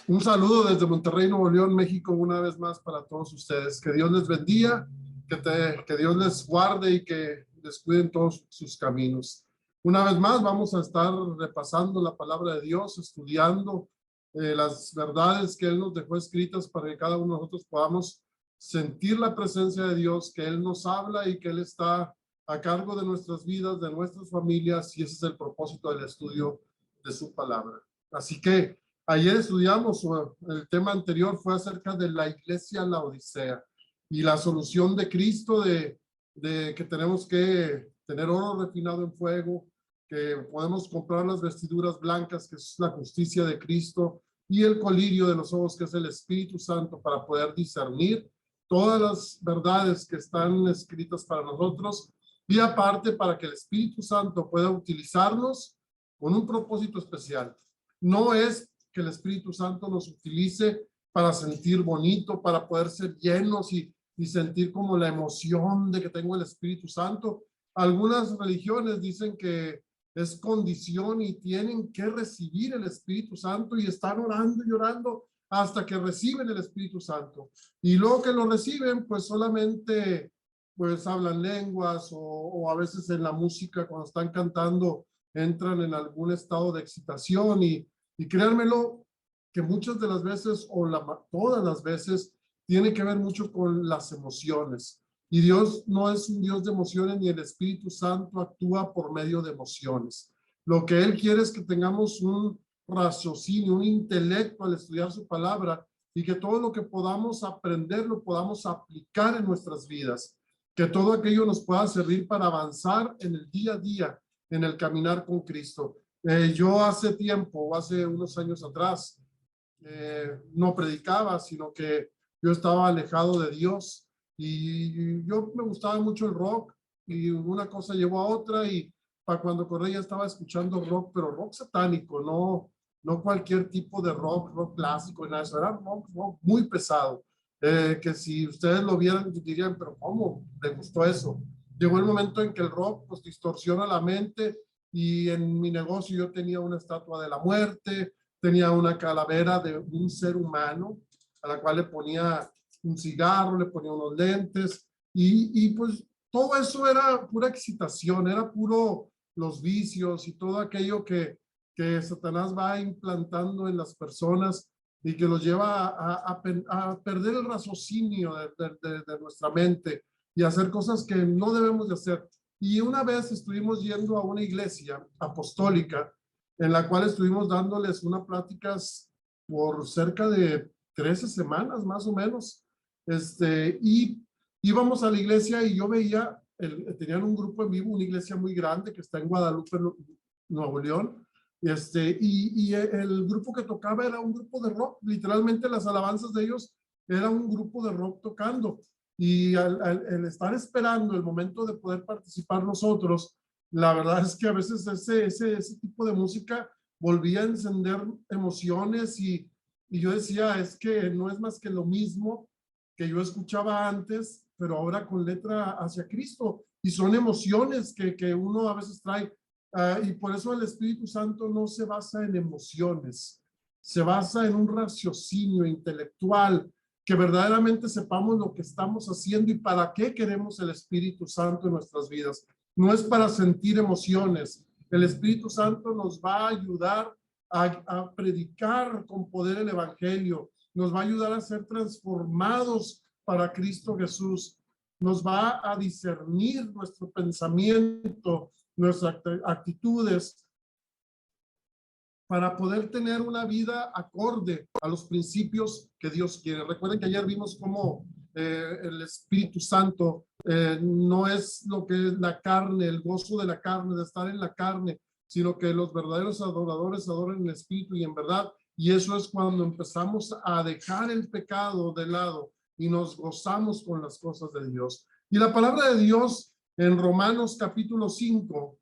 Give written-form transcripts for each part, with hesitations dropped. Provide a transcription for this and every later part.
Un saludo desde Monterrey, Nuevo León, México, una vez más para todos ustedes. Que Dios les bendiga, que Dios les guarde y que les cuide en todos sus caminos. Una vez más vamos a estar repasando la palabra de Dios, estudiando las verdades que Él nos dejó escritas para que cada uno de nosotros podamos sentir la presencia de Dios, que Él nos habla y que Él está a cargo de nuestras vidas, de nuestras familias, y ese es el propósito del estudio de su palabra. Así que ayer estudiamos, el tema anterior fue acerca de la iglesia Laodicea y la solución de Cristo de que tenemos que tener oro refinado en fuego, que podemos comprar las vestiduras blancas, que es la justicia de Cristo, y el colirio de los ojos, que es el Espíritu Santo, para poder discernir todas las verdades que están escritas para nosotros, y aparte para que el Espíritu Santo pueda utilizarnos con un propósito especial. No es que el Espíritu Santo nos utilice para sentir bonito, para poder ser llenos y sentir como la emoción de que tengo el Espíritu Santo. Algunas religiones dicen que es condición y tienen que recibir el Espíritu Santo y están orando y orando hasta que reciben el Espíritu Santo. Y luego que lo reciben, pues solamente pues hablan lenguas o a veces en la música cuando están cantando entran en algún estado de excitación y créanmelo que muchas de las veces todas las veces tiene que ver mucho con las emociones. Y Dios no es un Dios de emociones, ni el Espíritu Santo actúa por medio de emociones. Lo que Él quiere es que tengamos un raciocinio, un intelecto al estudiar su palabra y que todo lo que podamos aprender lo podamos aplicar en nuestras vidas. Que todo aquello nos pueda servir para avanzar en el día a día, en el caminar con Cristo. Yo hace unos años atrás, no predicaba, sino que yo estaba alejado de Dios y yo me gustaba mucho el rock y una cosa llevó a otra y para cuando corría estaba escuchando rock, pero rock satánico, no cualquier tipo de rock clásico, nada, eso era rock muy pesado, que si ustedes lo vieran dirían, pero ¿cómo le gustó eso? Llegó el momento en que el rock pues distorsiona la mente y en mi negocio yo tenía una estatua de la muerte, tenía una calavera de un ser humano a la cual le ponía un cigarro, le ponía unos lentes y pues todo eso era pura excitación, era puro los vicios y todo aquello que Satanás va implantando en las personas y que los lleva a perder el raciocinio de nuestra mente y hacer cosas que no debemos de hacer. Y una vez estuvimos yendo a una iglesia apostólica en la cual estuvimos dándoles unas pláticas por cerca de 13 semanas más o menos. Y íbamos a la iglesia y yo veía, tenían un grupo en vivo, una iglesia muy grande que está en Guadalupe, Nuevo León. Y el grupo que tocaba era un grupo de rock, literalmente las alabanzas de ellos era un grupo de rock tocando. Y al estar esperando el momento de poder participar nosotros, la verdad es que a veces ese tipo de música volvía a encender emociones y yo decía, es que no es más que lo mismo que yo escuchaba antes, pero ahora con letra hacia Cristo. Y son emociones que uno a veces trae. Y por eso el Espíritu Santo no se basa en emociones, se basa en un raciocinio intelectual, que verdaderamente sepamos lo que estamos haciendo y para qué queremos el Espíritu Santo en nuestras vidas. No es para sentir emociones. El Espíritu Santo nos va a ayudar a predicar con poder el Evangelio, nos va a ayudar a ser transformados para Cristo Jesús, nos va a discernir nuestro pensamiento, nuestras actitudes, para poder tener una vida acorde a los principios que Dios quiere. Recuerden que ayer vimos cómo el Espíritu Santo no es lo que es la carne, el gozo de la carne, de estar en la carne, sino que los verdaderos adoradores adoran en el Espíritu y en verdad. Y eso es cuando empezamos a dejar el pecado de lado y nos gozamos con las cosas de Dios. Y la palabra de Dios en Romanos capítulo 5,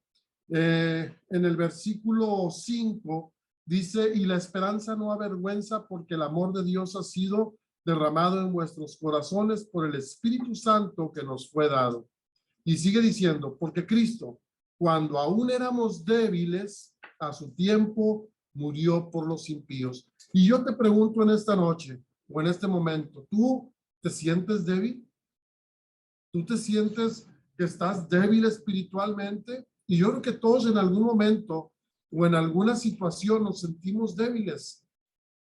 en el versículo 5, dice, y la esperanza no avergüenza porque el amor de Dios ha sido derramado en vuestros corazones por el Espíritu Santo que nos fue dado. Y sigue diciendo, porque Cristo, cuando aún éramos débiles, a su tiempo murió por los impíos. Y yo te pregunto en esta noche o en este momento, ¿tú te sientes débil? ¿Tú te sientes que estás débil espiritualmente? Y yo creo que todos en algún momento o en alguna situación nos sentimos débiles,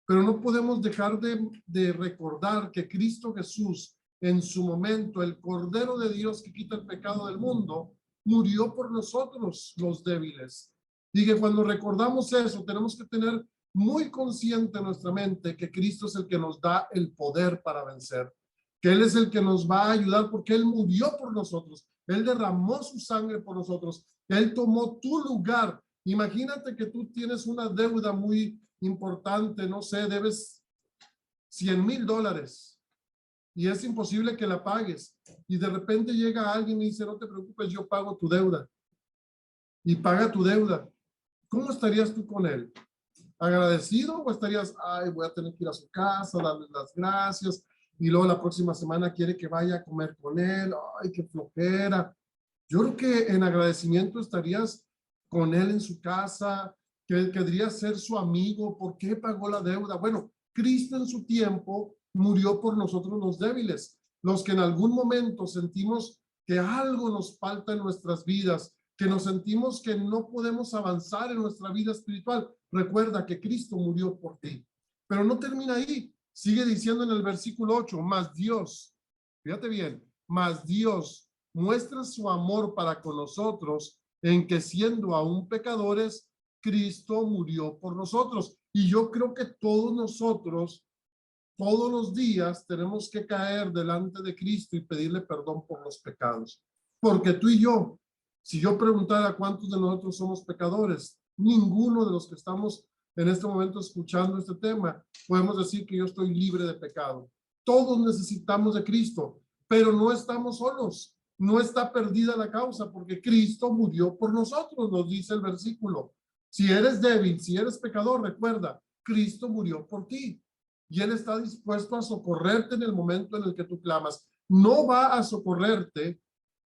pero no podemos dejar de recordar que Cristo Jesús, en su momento, el Cordero de Dios que quita el pecado del mundo, murió por nosotros los débiles. Y que cuando recordamos eso, tenemos que tener muy consciente en nuestra mente que Cristo es el que nos da el poder para vencer, que Él es el que nos va a ayudar porque Él murió por nosotros, Él derramó su sangre por nosotros, Él tomó tu lugar. Imagínate que tú tienes una deuda muy importante, no sé, debes $100,000 y es imposible que la pagues. Y de repente llega alguien y dice, no te preocupes, yo pago tu deuda. Y paga tu deuda. ¿Cómo estarías tú con él? ¿Agradecido o estarías, ay, voy a tener que ir a su casa, darle las gracias, y luego la próxima semana quiere que vaya a comer con él, ay, qué flojera? Yo creo que en agradecimiento estarías con él en su casa, que querría ser su amigo. ¿Por qué pagó la deuda? Bueno, Cristo en su tiempo murió por nosotros los débiles, los que en algún momento sentimos que algo nos falta en nuestras vidas, que nos sentimos que no podemos avanzar en nuestra vida espiritual. Recuerda que Cristo murió por ti. Pero no termina ahí. Sigue diciendo en el versículo 8, más Dios, fíjate bien, más Dios muestra su amor para con nosotros en que siendo aún pecadores, Cristo murió por nosotros. Y yo creo que todos nosotros, todos los días, tenemos que caer delante de Cristo y pedirle perdón por los pecados. Porque tú y yo, si yo preguntara cuántos de nosotros somos pecadores, ninguno de los que estamos en este momento escuchando este tema, podemos decir que yo estoy libre de pecado. Todos necesitamos de Cristo, pero no estamos solos. No está perdida la causa porque Cristo murió por nosotros, nos dice el versículo. Si eres débil, si eres pecador, recuerda, Cristo murió por ti y Él está dispuesto a socorrerte en el momento en el que tú clamas. No va a socorrerte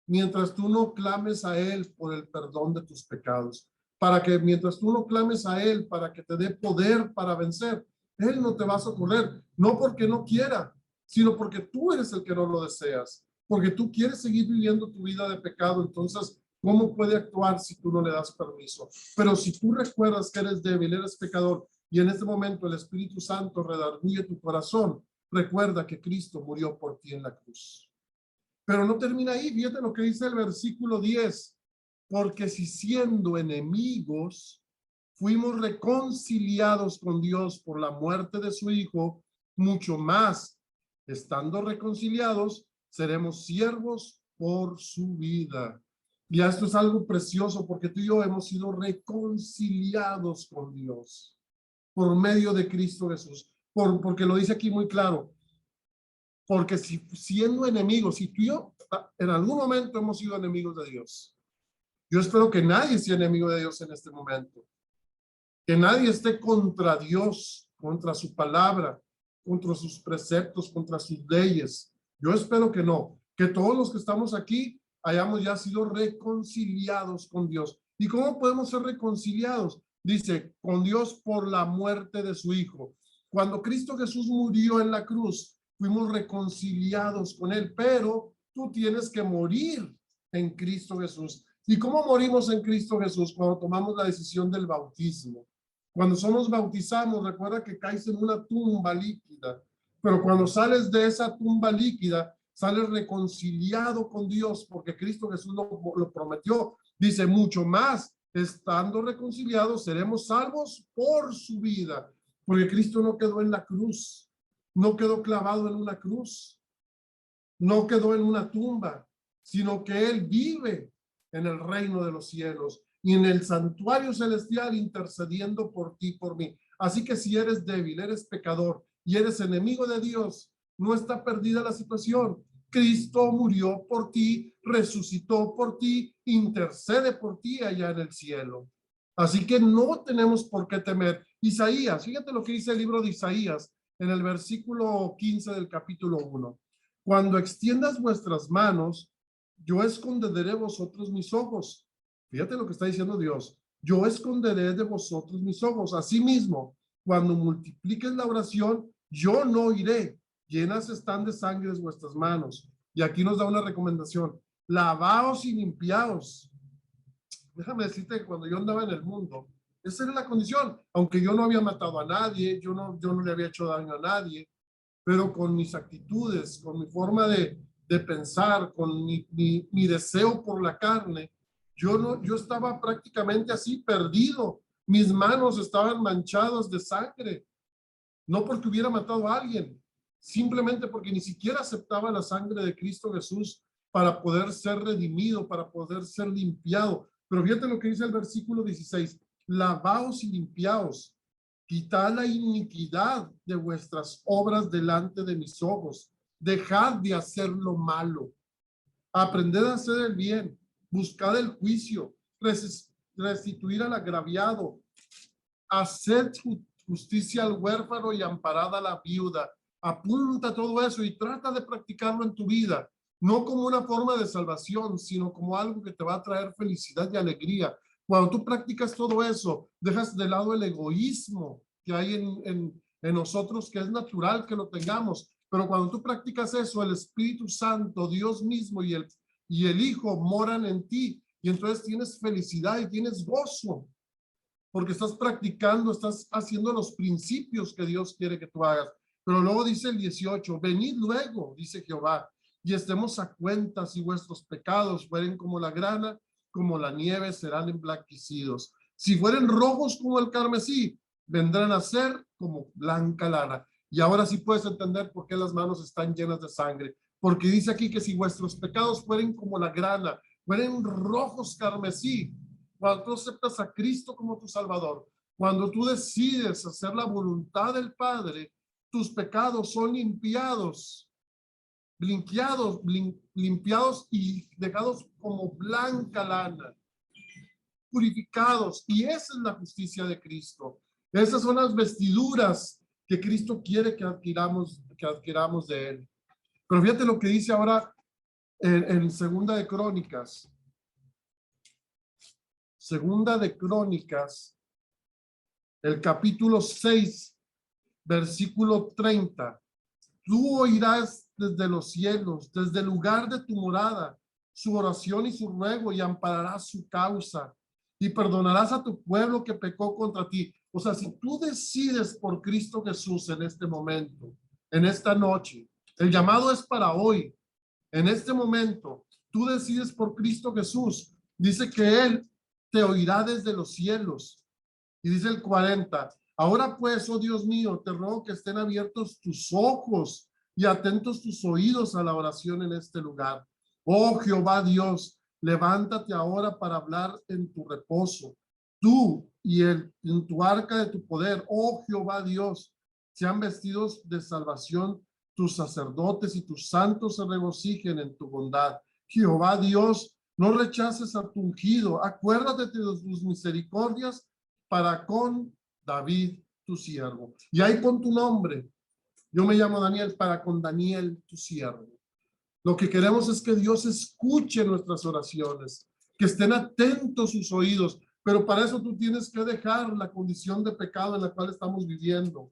mientras tú no clames a Él por el perdón de tus pecados. Para que mientras tú no clames a Él para que te dé poder para vencer, Él no te va a socorrer, no porque no quiera, sino porque tú eres el que no lo deseas, porque tú quieres seguir viviendo tu vida de pecado. Entonces, ¿cómo puede actuar si tú no le das permiso? Pero si tú recuerdas que eres débil, eres pecador, y en este momento el Espíritu Santo redarguye tu corazón, recuerda que Cristo murió por ti en la cruz. Pero no termina ahí, fíjate lo que dice el versículo 10. Porque si siendo enemigos fuimos reconciliados con Dios por la muerte de su Hijo, mucho más, estando reconciliados, seremos siervos por su vida. Y esto es algo precioso porque tú y yo hemos sido reconciliados con Dios por medio de Cristo Jesús. Porque lo dice aquí muy claro. Porque si siendo enemigos, si tú y yo en algún momento hemos sido enemigos de Dios, yo espero que nadie sea enemigo de Dios en este momento. Que nadie esté contra Dios, contra su palabra, contra sus preceptos, contra sus leyes. Yo espero que no. Que todos los que estamos aquí hayamos ya sido reconciliados con Dios. ¿Y cómo podemos ser reconciliados? Dice, con Dios por la muerte de su Hijo. Cuando Cristo Jesús murió en la cruz, fuimos reconciliados con Él, pero tú tienes que morir en Cristo Jesús. ¿Y cómo morimos en Cristo Jesús? Cuando tomamos la decisión del bautismo. Cuando somos bautizados, recuerda que caes en una tumba líquida, pero cuando sales de esa tumba líquida, sales reconciliado con Dios, porque Cristo Jesús lo prometió. Dice, mucho más, estando reconciliados, seremos salvos por su vida, porque Cristo no quedó en la cruz, no quedó clavado en una cruz, no quedó en una tumba, sino que Él vive en el reino de los cielos y en el santuario celestial intercediendo por ti, por mí. Así que si eres débil, eres pecador y eres enemigo de Dios, no está perdida la situación. Cristo murió por ti, resucitó por ti, intercede por ti allá en el cielo. Así que no tenemos por qué temer. Isaías, fíjate lo que dice el libro de Isaías en el versículo 15 del capítulo 1. Cuando extiendas vuestras manos, yo esconderé vosotros mis ojos. Fíjate lo que está diciendo Dios. yo esconderé de vosotros mis ojos. Asimismo, cuando multipliques la oración, yo no oiré. Llenas están de sangre vuestras manos. Y aquí nos da una recomendación: lavaos y limpiaos. Déjame decirte que cuando yo andaba en el mundo, esa era la condición. Aunque yo no había matado a nadie, yo no le había hecho daño a nadie, pero con mis actitudes, con mi forma de pensar, con mi deseo por la carne, yo estaba prácticamente así perdido. Mis manos estaban manchadas de sangre, no porque hubiera matado a alguien, simplemente porque ni siquiera aceptaba la sangre de Cristo Jesús para poder ser redimido, para poder ser limpiado. Pero fíjate lo que dice el versículo 16: lavaos y limpiaos, quitad la iniquidad de vuestras obras delante de mis ojos, dejad de hacer lo malo, aprended a hacer el bien, buscad el juicio, restituir al agraviado, haced justicia al huérfano y amparad a la viuda. Apunta todo eso y trata de practicarlo en tu vida, no como una forma de salvación, sino como algo que te va a traer felicidad y alegría. Cuando tú practicas todo eso, dejas de lado el egoísmo que hay en nosotros, que es natural que lo tengamos. Pero cuando tú practicas eso, el Espíritu Santo, Dios mismo y el Hijo moran en ti. Y entonces tienes felicidad y tienes gozo, porque estás practicando, estás haciendo los principios que Dios quiere que tú hagas. Pero luego dice el 18: venid luego, dice Jehová, y estemos a cuenta. Si vuestros pecados fueren como la grana, como la nieve serán emblanquecidos. Si fueren rojos como el carmesí, vendrán a ser como blanca lana. Y ahora sí puedes entender por qué las manos están llenas de sangre. Porque dice aquí que si vuestros pecados fueren como la grana, fueren rojos carmesí, cuando tú aceptas a Cristo como tu Salvador, cuando tú decides hacer la voluntad del Padre, tus pecados son limpiados, limpiados y dejados como blanca lana, purificados. Y esa es la justicia de Cristo. Esas son las vestiduras que Cristo quiere que adquiramos de Él. Pero fíjate lo que dice ahora en Segunda de Crónicas. Segunda de Crónicas, el capítulo 6, versículo 30. Tú oirás desde los cielos, desde el lugar de tu morada, su oración y su ruego, y ampararás su causa, y perdonarás a tu pueblo que pecó contra ti. O sea, si tú decides por Cristo Jesús en este momento, en esta noche, el llamado es para hoy, en este momento, tú decides por Cristo Jesús, dice que Él te oirá desde los cielos. Y dice el 40: ahora pues, oh Dios mío, te ruego que estén abiertos tus ojos y atentos tus oídos a la oración en este lugar. Oh Jehová Dios, levántate ahora para hablar en tu reposo. Tú y en tu arca de tu poder, oh Jehová Dios, sean vestidos de salvación tus sacerdotes y tus santos se regocijen en tu bondad. Jehová Dios, no rechaces a tu ungido. Acuérdate de tus misericordias para con David, tu siervo. Y ahí pon tu nombre. Yo me llamo Daniel, para con Daniel, tu siervo. Lo que queremos es que Dios escuche nuestras oraciones, que estén atentos sus oídos, pero para eso tú tienes que dejar la condición de pecado en la cual estamos viviendo.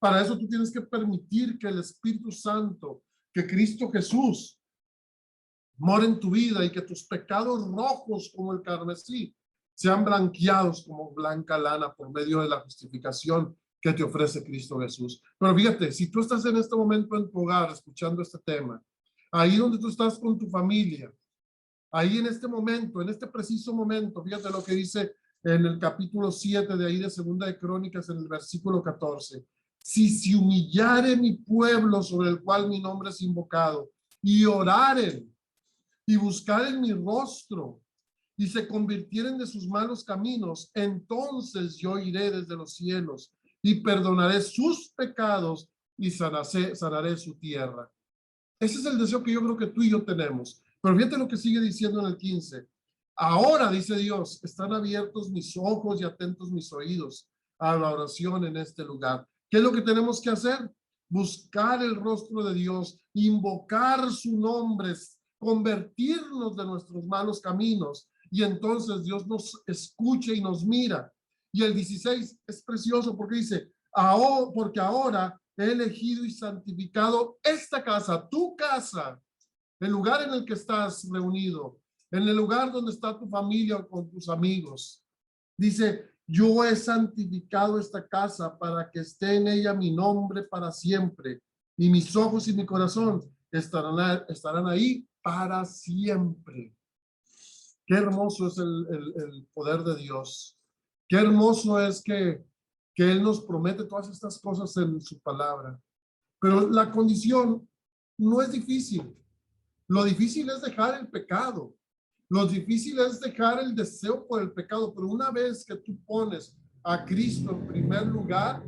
Para eso tú tienes que permitir que el Espíritu Santo, que Cristo Jesús, more en tu vida y que tus pecados rojos como el carmesí sean blanqueados como blanca lana por medio de la justificación que te ofrece Cristo Jesús. Pero fíjate, si tú estás en este momento en tu hogar escuchando este tema, ahí donde tú estás con tu familia, ahí en este momento, en este preciso momento, fíjate lo que dice en el capítulo 7 de ahí de Segunda de Crónicas, en el versículo 14. Si se humillare mi pueblo sobre el cual mi nombre es invocado, y oraren y buscaren mi rostro, y se convirtieren de sus malos caminos, entonces yo iré desde los cielos y perdonaré sus pecados y sanaré su tierra. Ese es el deseo que yo creo que tú y yo tenemos. Pero fíjate lo que sigue diciendo en el 15. Ahora, dice Dios, están abiertos mis ojos y atentos mis oídos a la oración en este lugar. ¿Qué es lo que tenemos que hacer? Buscar el rostro de Dios, invocar su nombre, convertirnos de nuestros malos caminos Y entonces Dios nos escucha y nos mira. Y el 16 es precioso porque dice, porque ahora he elegido y santificado esta casa, tu casa, el lugar en el que estás reunido, en el lugar donde está tu familia o con tus amigos. Dice, yo he santificado esta casa para que esté en ella mi nombre para siempre, y mis ojos y mi corazón estarán ahí para siempre. Qué hermoso es el poder de Dios. Qué hermoso es que Él nos promete todas estas cosas en su palabra. Pero la condición no es difícil. Lo difícil es dejar el pecado. Lo difícil es dejar el deseo por el pecado. Pero una vez que tú pones a Cristo en primer lugar,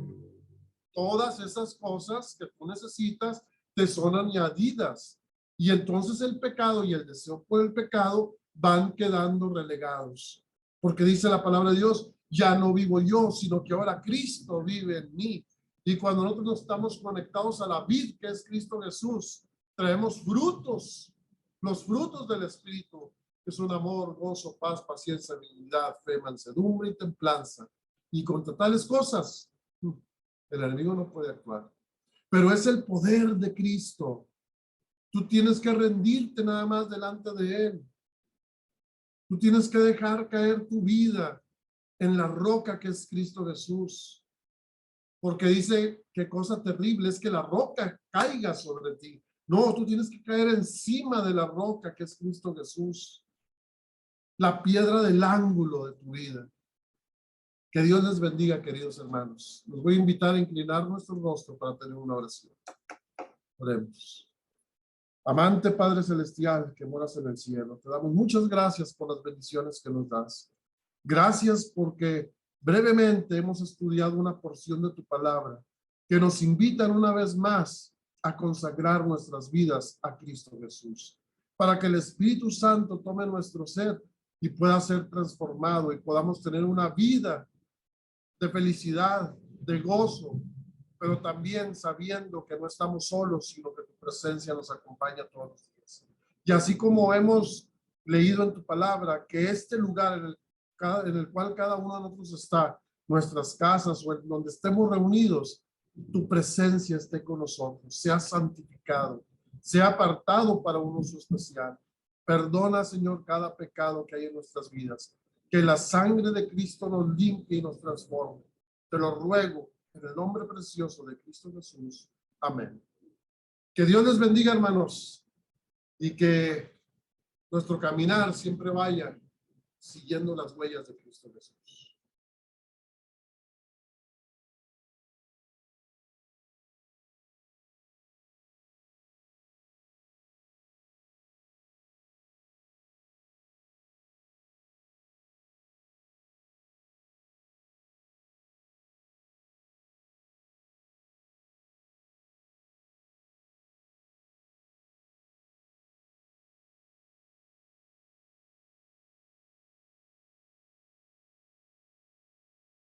todas esas cosas que tú necesitas te son añadidas. Y entonces el pecado y el deseo por el pecado van quedando relegados. Porque dice la palabra de Dios, ya no vivo yo, sino que ahora Cristo vive en mí. Y cuando nosotros estamos conectados a la vid que es Cristo Jesús, traemos frutos, los frutos del Espíritu, que son amor, gozo, paz, paciencia, habilidad, fe, mansedumbre y templanza. Y contra tales cosas, el enemigo no puede actuar. Pero es el poder de Cristo. Tú tienes que rendirte nada más delante de Él. Tú tienes que dejar caer tu vida en la roca que es Cristo Jesús. Porque dice qué cosa terrible es que la roca caiga sobre ti. No, tú tienes que caer encima de la roca que es Cristo Jesús. La piedra del ángulo de tu vida. Que Dios les bendiga, queridos hermanos. Los voy a invitar a inclinar nuestro rostro para tener una oración. Oremos. Amante Padre Celestial que moras en el cielo, te damos muchas gracias por las bendiciones que nos das. Gracias porque brevemente hemos estudiado una porción de tu palabra que nos invitan una vez más a consagrar nuestras vidas a Cristo Jesús, para que el Espíritu Santo tome nuestro ser y pueda ser transformado y podamos tener una vida de felicidad, de gozo, pero también sabiendo que no estamos solos, sino que tu presencia nos acompaña todos los días. Y así como hemos leído en tu palabra que este lugar en el cual cada uno de nosotros está, nuestras casas o en donde estemos reunidos, tu presencia esté con nosotros, sea santificado, sea apartado para un uso especial. Perdona, Señor, cada pecado que hay en nuestras vidas. Que la sangre de Cristo nos limpie y nos transforme. Te lo ruego en el nombre precioso de Cristo Jesús. Amén. Que Dios les bendiga, hermanos, y que nuestro caminar siempre vaya siguiendo las huellas de Cristo Jesús.